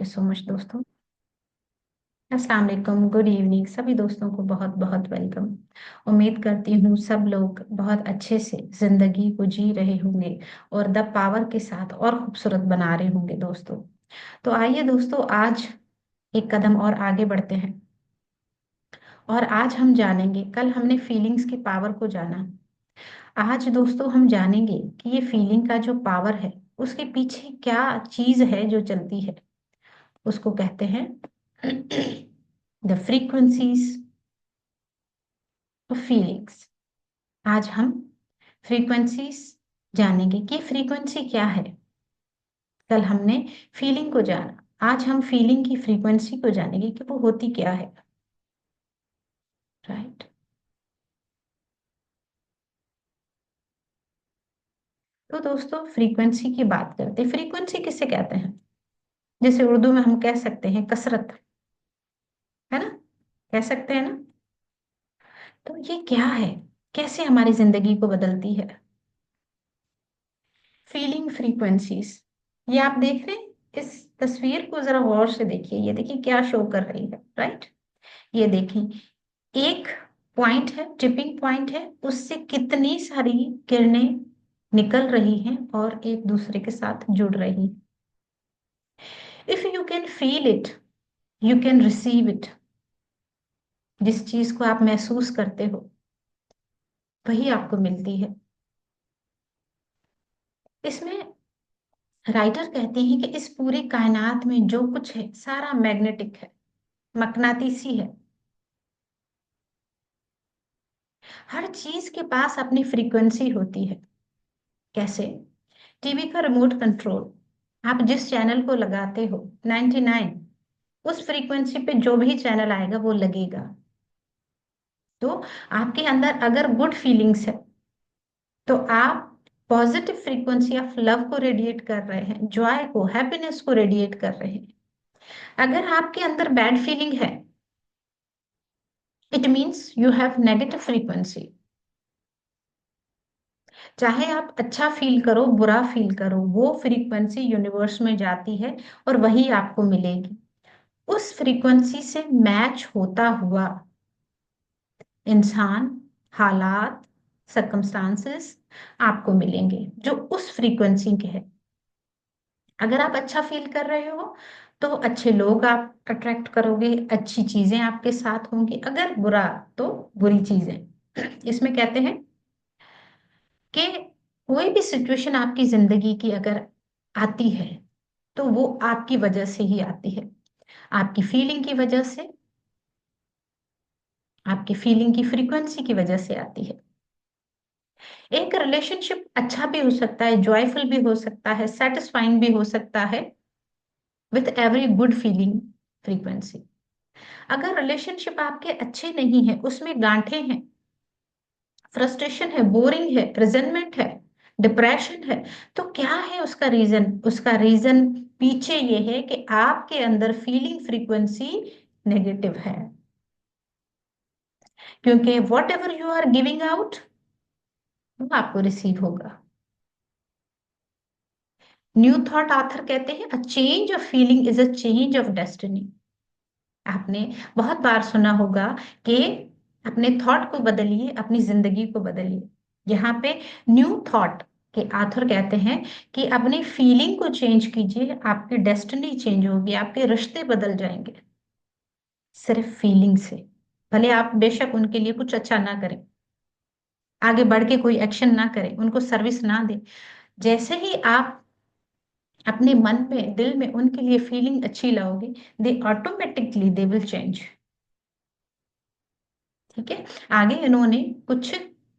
You so much दोस्तों। अस्सलाम वालेकुम, गुड इवनिंग सभी दोस्तों को बहुत बहुत वेलकम। उम्मीद करती हूँ सब लोग बहुत अच्छे से जिंदगी को जी रहे होंगे और द पावर के साथ और खूबसूरत बना रहे होंगे दोस्तों। तो आइए दोस्तों, आज एक कदम और आगे बढ़ते हैं और आज हम जानेंगे, कल हमने फीलिंग्स की पावर को जाना। आज दोस्तों हम जानेंगे कि ये फीलिंग का जो पावर है उसके पीछे क्या चीज है जो चलती है। उसको कहते हैं द फ्रीक्वेंसीज ऑफ फीलिंग्स। आज हम फ्रीक्वेंसीज जानेंगे कि फ्रीक्वेंसी क्या है। कल हमने फीलिंग को जाना, आज हम फीलिंग की फ्रीक्वेंसी को जानेंगे कि वो होती क्या है। राइट। तो दोस्तों फ्रीक्वेंसी की बात करते हैं। फ्रीक्वेंसी किसे कहते हैं? जैसे उर्दू में हम कह सकते हैं कसरत, है ना? कह सकते हैं ना? तो ये क्या है, कैसे हमारी जिंदगी को बदलती है? फीलिंग फ्रीक्वेंसीज, ये आप देख रहे हैं? इस तस्वीर को जरा गौर से देखिए, ये देखिए क्या शो कर रही है। राइट। ये देखिए, एक पॉइंट है, टिपिंग पॉइंट है, उससे कितनी सारी किरणें निकल रही हैं और एक दूसरे के साथ जुड़ रही। If you can feel it, you can receive it. जिस चीज को आप महसूस करते हो वही आपको मिलती है। इसमें राइटर कहते हैं कि इस पूरी कायनात में जो कुछ है सारा मैग्नेटिक है, मकनातीसी है। हर चीज के पास अपनी फ्रीक्वेंसी होती है। कैसे? टीवी का रिमोट कंट्रोल, आप जिस चैनल को लगाते हो 99, उस फ्रीक्वेंसी पे जो भी चैनल आएगा वो लगेगा। तो आपके अंदर अगर गुड फीलिंग्स है तो आप पॉजिटिव फ्रीक्वेंसी ऑफ लव को रेडिएट कर रहे हैं, जॉय को, हैप्पीनेस को रेडिएट कर रहे हैं। अगर आपके अंदर बैड फीलिंग है, it means you have negative frequency. चाहे आप अच्छा फील करो बुरा फील करो, वो फ्रीक्वेंसी यूनिवर्स में जाती है और वही आपको मिलेगी। उस फ्रीक्वेंसी से मैच होता हुआ इंसान, हालात, सर्कमस्टांसेस आपको मिलेंगे जो उस फ्रीक्वेंसी के हैं। अगर आप अच्छा फील कर रहे हो तो अच्छे लोग आप अट्रैक्ट करोगे, अच्छी चीजें आपके साथ होंगी। अगर बुरा तो बुरी चीजें। इसमें कहते हैं कि कोई भी सिचुएशन आपकी जिंदगी की अगर आती है तो वो आपकी वजह से ही आती है, आपकी फीलिंग की वजह से, आपकी फीलिंग की फ्रीक्वेंसी की वजह से आती है। एक रिलेशनशिप अच्छा भी हो सकता है, जॉयफुल भी हो सकता है, सेटिस्फाइंग भी हो सकता है with every good feeling frequency. अगर रिलेशनशिप आपके अच्छे नहीं है, उसमें गांठें हैं, फ्रस्ट्रेशन है, बोरिंग है, रिजेंटमेंट है, डिप्रेशन है, तो क्या है उसका रीजन? उसका रीजन पीछे ये है कि आपके अंदर फीलिंग फ्रीक्वेंसी नेगेटिव है। क्योंकि whatever you are giving out वो आपको रिसीव होगा। न्यू थॉट ऑथर कहते हैं a change of feeling is a change of destiny. आपने बहुत बार सुना होगा कि अपने थॉट को बदलिए, अपनी जिंदगी को बदलिए। यहाँ पे न्यू थॉट के आथर कहते हैं कि अपनी फीलिंग को चेंज कीजिए, आपकी डेस्टिनी चेंज होगी, आपके रिश्ते बदल जाएंगे सिर्फ फीलिंग से। भले आप बेशक उनके लिए कुछ अच्छा ना करें, आगे बढ़ के कोई एक्शन ना करें, उनको सर्विस ना दें, जैसे ही आप अपने मन में, दिल में उनके लिए फीलिंग अच्छी लाओगे, दे ऑटोमेटिकली दे विल चेंज। ठीक है। आगे इन्होंने कुछ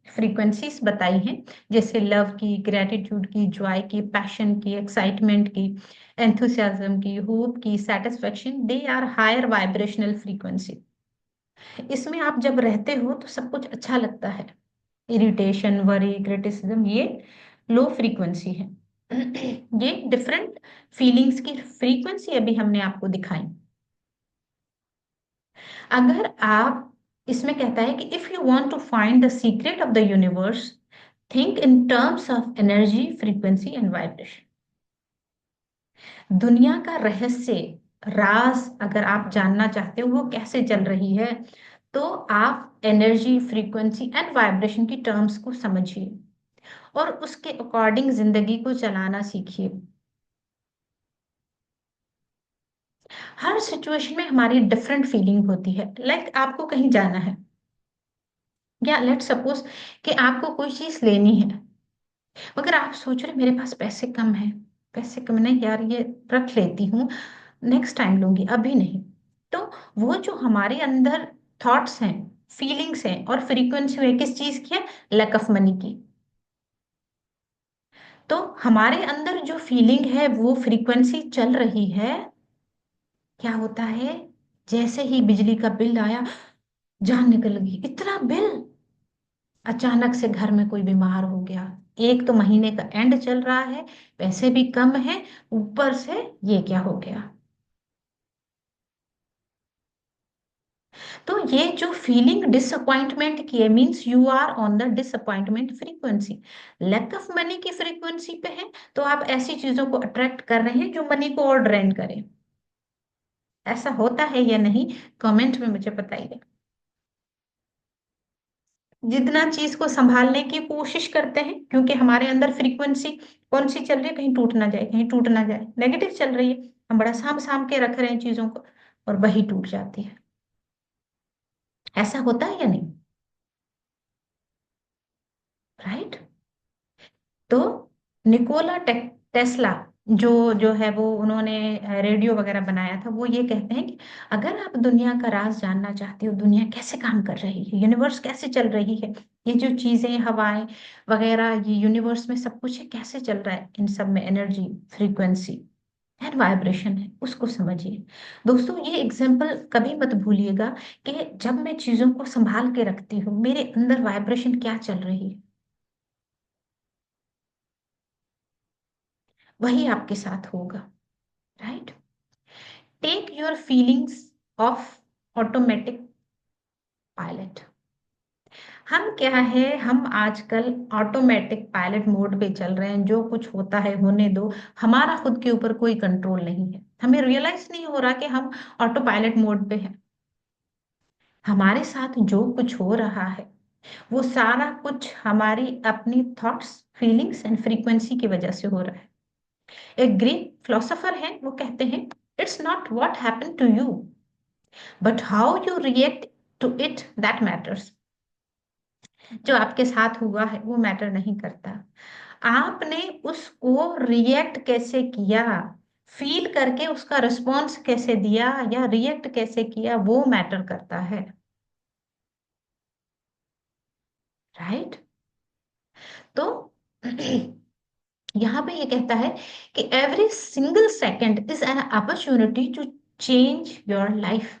फ्रीक्वेंसीज बताई हैं, जैसे लव की, ग्रेटिट्यूड की, जॉय की, पैशन की, एक्साइटमेंट की, एंथुसियाज्म की, होप की, satisfaction. They are higher vibrational frequency. इसमें आप जब रहते हो तो सब कुछ अच्छा लगता है। इरिटेशन, वरी, क्रिटिसिज्म, ये लो फ्रीक्वेंसी है। ये डिफरेंट फीलिंग्स की फ्रीक्वेंसी अभी हमने आपको दिखाई। अगर आप, इसमें कहता है कि if you want to find the secret of the universe, think in terms of energy, frequency and vibration. दुनिया का रहस्य राज अगर आप जानना चाहते हो वो कैसे चल रही है, तो आप एनर्जी, फ्रीक्वेंसी एंड वाइब्रेशन की टर्म्स को समझिए और उसके अकॉर्डिंग जिंदगी को चलाना सीखिए। हर सिचुएशन में हमारी डिफरेंट फीलिंग होती है। लाइक आपको कहीं जाना है, या लेट सपोज कि आपको कोई चीज लेनी है, मगर आप सोच रहे मेरे पास पैसे कम है, पैसे कम नहीं यार, ये रख लेती हूँ, नेक्स्ट टाइम लूंगी, अभी नहीं। तो वो जो हमारे अंदर थॉट्स हैं, फीलिंग्स हैं और फ्रीक्वेंसी है, किस चीज की है? लैक ऑफ मनी की। तो हमारे अंदर जो फीलिंग है, वो फ्रीक्वेंसी चल रही है। क्या होता है? जैसे ही बिजली का बिल आया, जान निकल गई, इतना बिल। अचानक से घर में कोई बीमार हो गया, एक तो महीने का एंड चल रहा है, पैसे भी कम है, ऊपर से ये क्या हो गया। तो ये जो फीलिंग डिसअपॉइंटमेंट की है, means you are on the disappointment frequency, lack of money की फ्रीक्वेंसी पे है। तो आप ऐसी चीजों को अट्रैक्ट कर रहे हैं जो मनी को और ड्रेन करें। ऐसा होता है या नहीं, कमेंट में मुझे बताइए। जितना चीज को संभालने की कोशिश करते हैं, क्योंकि हमारे अंदर फ्रीक्वेंसी कौन सी चल रही है, कहीं टूट ना जाए, कहीं टूट ना जाए, नेगेटिव चल रही है, हम बड़ा साम साम के रख रहे हैं चीजों को, और वही टूट जाती है। ऐसा होता है या नहीं? राइट। तो निकोला टेस्ला, जो है वो, उन्होंने रेडियो वगैरह बनाया था, वो ये कहते हैं कि अगर आप दुनिया का राज जानना चाहते हो, दुनिया कैसे काम कर रही है, यूनिवर्स कैसे चल रही है, ये जो चीजें, हवाएं वगैरह, ये यूनिवर्स में सब कुछ है, कैसे चल रहा है, इन सब में एनर्जी, फ्रीक्वेंसी एंड वाइब्रेशन है, उसको समझिए। दोस्तों, ये एग्जाम्पल कभी मत भूलिएगा कि जब मैं चीजों को संभाल के रखती हूँ, मेरे अंदर वाइब्रेशन क्या चल रही है, वही आपके साथ होगा। Right. Take your feelings off automatic pilot. हम क्या है, हम आजकल ऑटोमेटिक पायलट मोड पे चल रहे हैं, जो कुछ होता है होने दो, हमारा खुद के ऊपर कोई कंट्रोल नहीं है, हमें रियलाइज नहीं हो रहा कि हम ऑटो पायलट मोड पे हैं। हमारे साथ जो कुछ हो रहा है, वो सारा कुछ हमारी अपनी थॉट्स, फीलिंग्स एंड फ्रीक्वेंसी की वजह से हो रहा है। एक ग्रीक फिलोसोफर है, वो कहते हैं, it's not what happen to you, but how you react to it that matters. जो आपके साथ हुआ है वो मैटर नहीं करता, आपने उसको रिएक्ट कैसे किया, फील करके उसका रिस्पॉन्स कैसे दिया, या रिएक्ट कैसे किया, वो मैटर करता है। राइट। तो यहाँ पे ये कहता है कि every single second is an opportunity to change your life.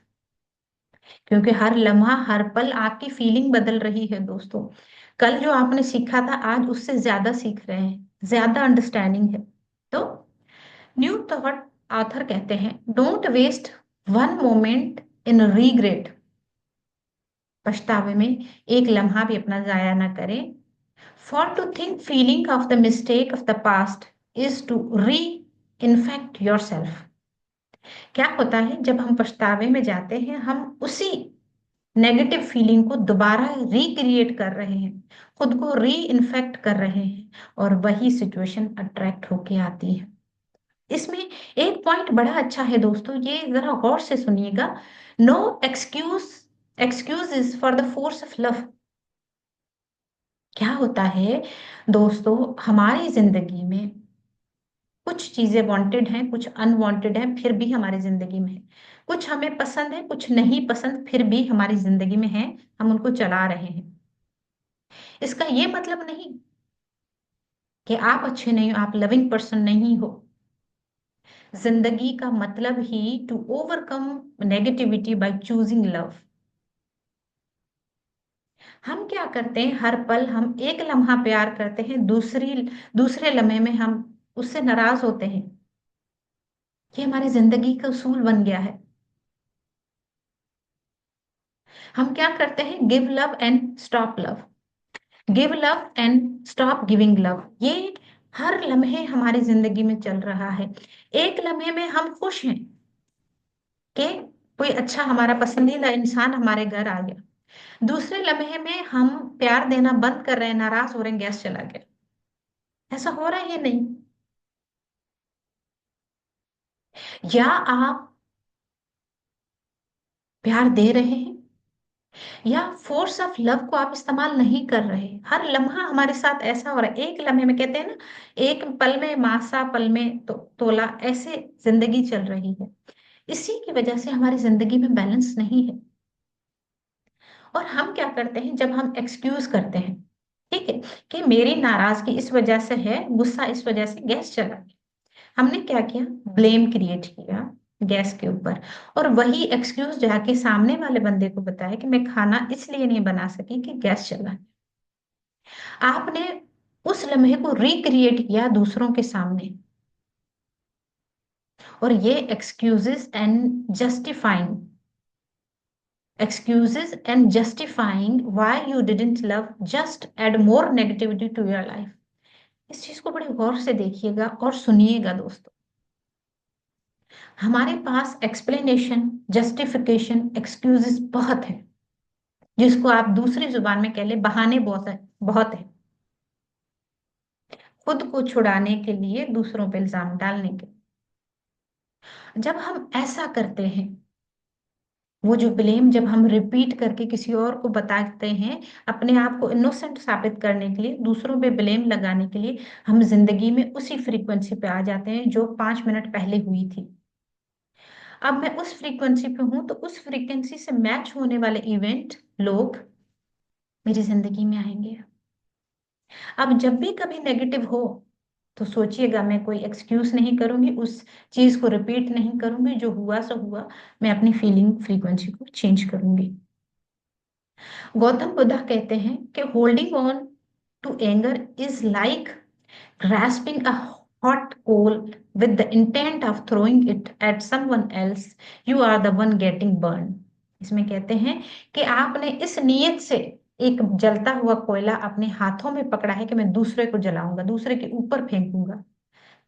क्योंकि हर लम्हा, हर पल आपकी फीलिंग बदल रही है दोस्तों। कल जो आपने सीखा था, आज उससे ज्यादा सीख रहे हैं, ज्यादा अंडरस्टैंडिंग है। तो न्यू थॉट ऑथर कहते हैं, don't waste one moment in regret. पछतावे में एक लम्हा भी अपना जाया ना करें। For to think feeling of the mistake of the past is to reinfect yourself. क्या होता है, जब हम पछतावे में जाते हैं, हम उसी नेगेटिव फीलिंग को दोबारा रिक्रिएट कर रहे हैं, खुद को री इन्फेक्ट कर रहे हैं, और वही सिचुएशन अट्रैक्ट होके आती है। इसमें एक पॉइंट बड़ा अच्छा है दोस्तों, ये जरा गौर से सुनिएगा। No excuse, excuse is for the force of love. क्या होता है दोस्तों, हमारी जिंदगी में कुछ चीजें वांटेड हैं, कुछ अनवांटेड हैं, फिर भी हमारी जिंदगी में है। कुछ हमें पसंद है, कुछ नहीं पसंद, फिर भी हमारी जिंदगी में है, हम उनको चला रहे हैं। इसका ये मतलब नहीं कि आप अच्छे नहीं हो, आप लविंग पर्सन नहीं हो। जिंदगी का मतलब ही to overcome negativity by choosing love. हम क्या करते हैं, हर पल हम एक लम्हा प्यार करते हैं, दूसरे लम्हे में हम उससे नाराज होते हैं। ये हमारी जिंदगी का उसूल बन गया है। हम क्या करते हैं, give love and stop love, give love and stop giving love. ये हर लम्हे हमारी जिंदगी में चल रहा है। एक लम्हे में हम खुश हैं, कि कोई अच्छा हमारा पसंदीदा इंसान हमारे घर आ गया, दूसरे लम्हे में हम प्यार देना बंद कर रहे हैं, नाराज हो रहे हैं, गैस चला गया। ऐसा हो रहा है या नहीं? या आप प्यार दे रहे हैं, या फोर्स ऑफ लव को आप इस्तेमाल नहीं कर रहे। हर लम्हा हमारे साथ ऐसा हो रहा है, एक लम्हे में, कहते हैं ना, एक पल में मासा पल में तोला, ऐसे जिंदगी चल रही है। इसी की वजह से हमारी जिंदगी में बैलेंस नहीं है। और हम क्या करते हैं, जब हम एक्सक्यूज करते हैं, ठीक है, कि मेरी नाराजगी इस वजह से है, गुस्सा इस वजह से, गैस चला गया, हमने क्या किया, ब्लेम क्रिएट किया गैस के ऊपर। और वही एक्सक्यूज जाके सामने वाले बंदे को बताया कि मैं खाना इसलिए नहीं बना सकी कि गैस चला। आपने उस लम्हे को रिक्रिएट किया दूसरों के सामने। और ये excuses and justifying why you didn't love just add more negativity to your life। इस चीज को बड़े गौर से देखिएगा और सुनिएगा दोस्तों। हमारे पास एक्सप्लेनेशन, जस्टिफिकेशन, एक्सक्यूजेस बहुत है, जिसको आप दूसरी जुबान में कह ले बहाने बहुत है, बहुत है, खुद को छुड़ाने के लिए, दूसरों पे इल्जाम डालने के। जब हम ऐसा करते हैं, वो जो ब्लेम जब हम रिपीट करके किसी और को बताते हैं, अपने आप को इनोसेंट साबित करने के लिए, दूसरों पे ब्लेम लगाने के लिए, हम जिंदगी में उसी फ्रीक्वेंसी पे आ जाते हैं जो 5 मिनट पहले हुई थी। अब मैं उस फ्रीक्वेंसी पे हूं, तो उस फ्रीक्वेंसी से मैच होने वाले इवेंट, लोग मेरी जिंदगी में आएंगे। अब जब भी कभी नेगेटिव हो, तो सोचिएगा, मैं कोई एक्सक्यूज नहीं करूंगी, उस चीज को रिपीट नहीं करूंगी, जो हुआ सो हुआ, मैं अपनी फीलिंग फ्रीक्वेंसी को चेंज करूंगी। गौतम बुद्ध कहते हैं कि holding on to anger is like grasping a hot coal with the intent of throwing it at someone else, you are the one getting burned। इसमें कहते हैं कि आपने इस नीयत से एक जलता हुआ कोयला अपने हाथों में पकड़ा है कि मैं दूसरे को जलाऊंगा, दूसरे के ऊपर फेंकूंगा।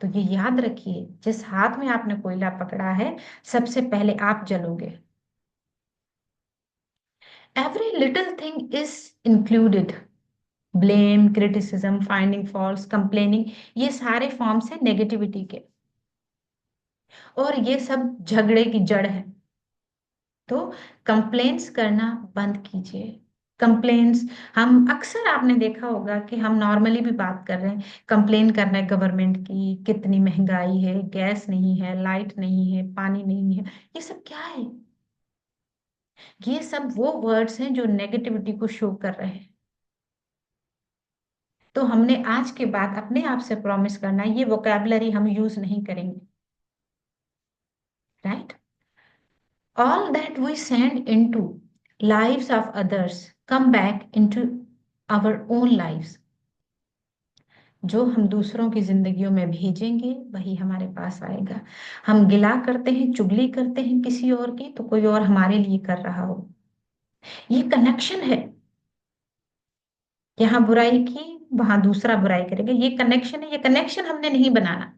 तो ये याद रखिए, जिस हाथ में आपने कोयला पकड़ा है, सबसे पहले आप जलोगे। Every little thing is included, blame, criticism, finding faults, complaining, ये सारे फॉर्म्स हैं नेगेटिविटी के, और ये सब झगड़े की जड़ है। तो कंप्लेंट्स करना बंद कीजिए। कंप्लेंट्स, हम अक्सर, आपने देखा होगा कि हम नॉर्मली भी बात कर रहे हैं, कंप्लेन कर रहे हैं गवर्नमेंट की, कितनी महंगाई है, गैस नहीं है, लाइट नहीं है, पानी नहीं है। ये सब क्या है? ये सब वो वर्ड्स हैं जो नेगेटिविटी को शो कर रहे हैं। तो हमने आज के बाद अपने आप से प्रॉमिस करना है, ये वोकैबुलरी हम यूज नहीं करेंगे। Right? All that we send into lives of others come back into our own lives। जो हम दूसरों की जिंदगियों में भेजेंगे, वही हमारे पास आएगा। हम गिला करते हैं, चुगली करते हैं किसी और की, तो कोई और हमारे लिए कर रहा हो। ये कनेक्शन है। यहाँ बुराई की, वहां दूसरा बुराई करेगा, ये कनेक्शन है। ये कनेक्शन हमने नहीं बनाना।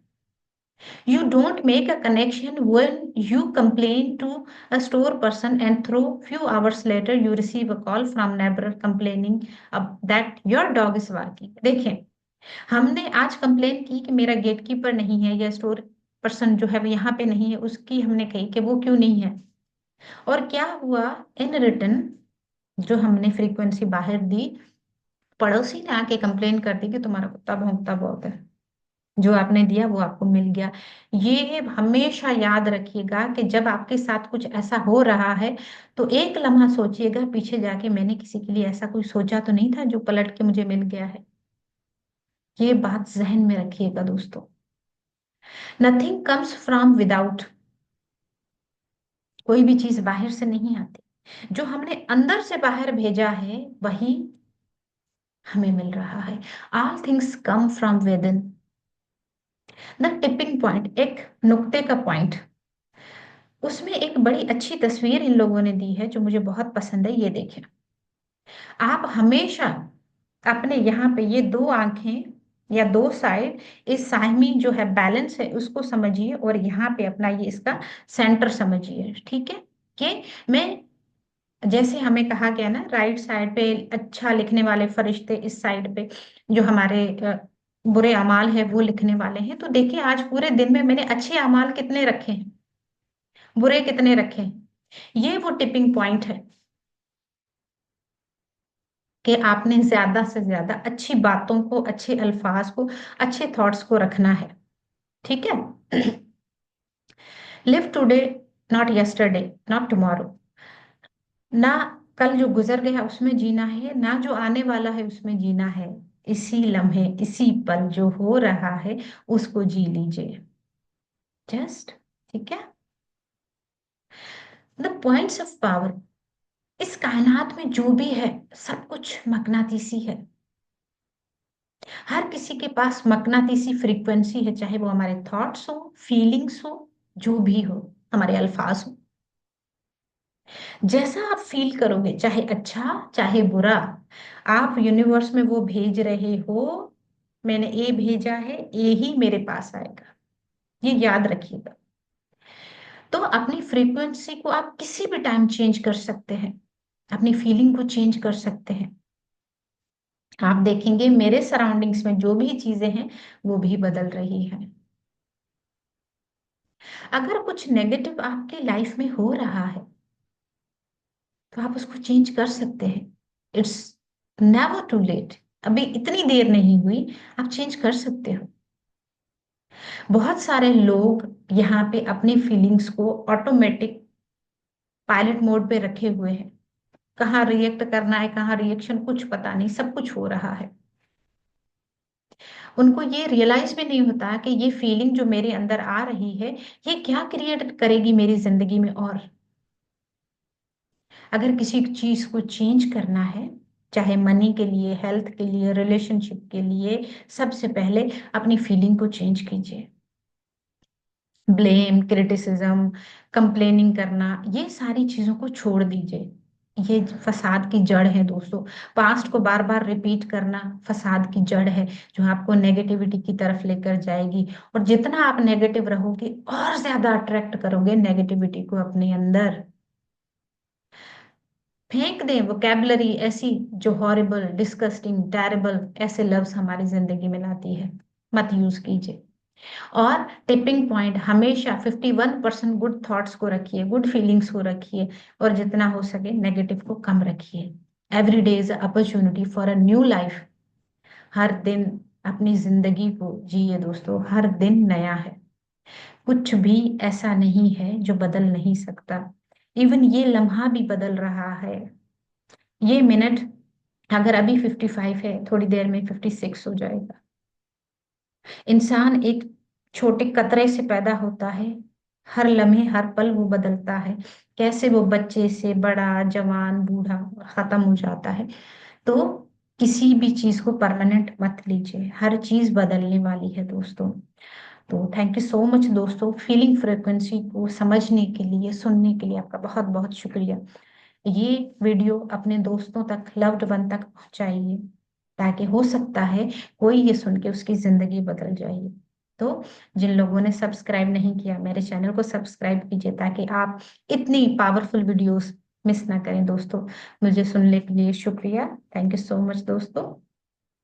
You don't make a connection when you complain to a store person and through few hours later you receive a call from neighbor complaining that your dog is barking। देखें, हमने आज complain की कि मेरा gatekeeper नहीं है, या store person जो है वो यहाँ पे नहीं है, उसकी हमने कही कि वो क्यों नहीं है। और क्या हुआ, इन रिटर्न जो हमने फ्रीक्वेंसी बाहर दी, पड़ोसी ने आके कंप्लेन कर दी कि तुम्हारा कुत्ता भौंकता बहुत है। जो आपने दिया वो आपको मिल गया। ये हमेशा याद रखिएगा कि जब आपके साथ कुछ ऐसा हो रहा है, तो एक लम्हा सोचिएगा पीछे जाके, मैंने किसी के लिए ऐसा कोई सोचा तो नहीं था जो पलट के मुझे मिल गया है। ये बात जहन में रखिएगा दोस्तों। Nothing comes from without. कोई भी चीज बाहर से नहीं आती, जो हमने अंदर से बाहर भेजा है वही हमें मिल रहा है। All things come from with in. The tipping point, एक नुक्ते का पॉइंट, उसमें एक बड़ी अच्छी तस्वीर इन लोगों ने दी है जो मुझे बहुत पसंद है। ये देखें, आप हमेशा अपने यहाँ पे ये दो आंखें या दो साइड, इस साहमी जो है बैलेंस है उसको समझिए, और यहाँ पे अपना ये इसका सेंटर समझिए। ठीक है, कि मैं, जैसे हमें कहा गया ना, राइट साइड पे अच्छा लिखने वाले फरिश्ते, इस साइड पे जो हमारे बुरे अमाल है वो लिखने वाले हैं। तो देखिए आज पूरे दिन में मैंने अच्छे अमाल कितने रखे हैं, बुरे कितने रखे हैं। ये वो टिपिंग पॉइंट है कि आपने ज्यादा से ज्यादा अच्छी बातों को, अच्छे अल्फाज को, अच्छे थॉट्स को रखना है। ठीक है। Live today, not yesterday, not tomorrow. ना कल जो गुजर गया उसमें जीना है, ना जो आने वाला है उसमें जीना है। इसी लम्हे, इसी पल जो हो रहा है उसको जी लीजिए। जस्ट, ठीक है। द पॉइंट्स ऑफ पावर, इस कायनात में जो भी है सब कुछ मकनातीसी है। हर किसी के पास मकनातीसी फ्रीक्वेंसी है, चाहे वो हमारे थॉट्स हो, फीलिंग्स हो, जो भी हो, हमारे अल्फाज हो। जैसा आप फील करोगे, चाहे अच्छा चाहे बुरा, आप यूनिवर्स में वो भेज रहे हो। मैंने ए भेजा है, ए ही मेरे पास आएगा, ये याद रखिएगा। तो अपनी फ्रीक्वेंसी को आप किसी भी टाइम चेंज कर सकते हैं, अपनी फीलिंग को चेंज कर सकते हैं। आप देखेंगे मेरे सराउंडिंग्स में जो भी चीजें हैं वो भी बदल रही हैं। अगर कुछ नेगेटिव आपकी लाइफ में हो रहा है तो आप उसको चेंज कर सकते हैं। इट्स नेवर टू लेट, अभी इतनी देर नहीं हुई, आप चेंज कर सकते हो। बहुत सारे लोग यहाँ पे अपनी फीलिंग्स को ऑटोमेटिक पायलट मोड पे रखे हुए हैं। कहाँ रिएक्ट करना है, कहाँ रिएक्शन, कुछ पता नहीं, सब कुछ हो रहा है। उनको ये रियलाइज भी नहीं होता कि ये फीलिंग जो मेरे अंदर आ रही है ये क्या क्रिएट करेगी मेरी जिंदगी में। और अगर किसी चीज को चेंज करना है, चाहे मनी के लिए, हेल्थ के लिए, रिलेशनशिप के लिए, सबसे पहले अपनी फीलिंग को चेंज कीजिए। ब्लेम, क्रिटिसिज्म, कंप्लेनिंग करना, ये सारी चीजों को छोड़ दीजिए। ये फसाद की जड़ है दोस्तों। पास्ट को बार बार रिपीट करना फसाद की जड़ है, जो आपको नेगेटिविटी की तरफ लेकर जाएगी। और जितना आप नेगेटिव रहोगे और ज्यादा अट्रैक्ट करोगे नेगेटिविटी को अपने अंदर। फेंक दें वोकेबलरी ऐसी जो हॉरिबल, डिस्कस्टिंग, टेरेबल ऐसे लफ्ज हमारी जिंदगी में लाती है, मत यूज कीजिए। और टिपिंग पॉइंट हमेशा 51% गुड थॉट्स को रखिए, गुड फीलिंग्स को रखिए, और जितना हो सके नेगेटिव को कम रखिए। Every day is opportunity for a new life. हर दिन अपनी जिंदगी को जिए दोस्तों, हर दिन नया है। कुछ भी ऐसा नहीं है जो बदल नहीं सकता। इवन ये लम्हा भी बदल रहा है। ये मिनट अगर अभी 55 है, थोड़ी देर में 56 हो जाएगा। इंसान एक छोटे कतरे से पैदा होता है, हर लम्हे हर पल वो बदलता है। कैसे वो बच्चे से बड़ा, जवान, बूढ़ा खत्म हो जाता है। तो किसी भी चीज को परमानेंट मत लीजिए, हर चीज बदलने वाली है दोस्तों। तो थैंक यू सो मच दोस्तों, फीलिंग फ्रिक्वेंसी को समझने के लिए, सुनने के लिए आपका बहुत बहुत शुक्रिया। ये वीडियो अपने दोस्तों तक, लव्ड वन तक पहुंचाइए, ताकि हो सकता है कोई ये सुन के उसकी जिंदगी बदल जाए। तो जिन लोगों ने सब्सक्राइब नहीं किया, मेरे चैनल को सब्सक्राइब कीजिए, ताकि आप इतनी पावरफुल वीडियोस मिस ना करें दोस्तों। मुझे सुनने के लिए शुक्रिया। थैंक यू सो मच दोस्तों।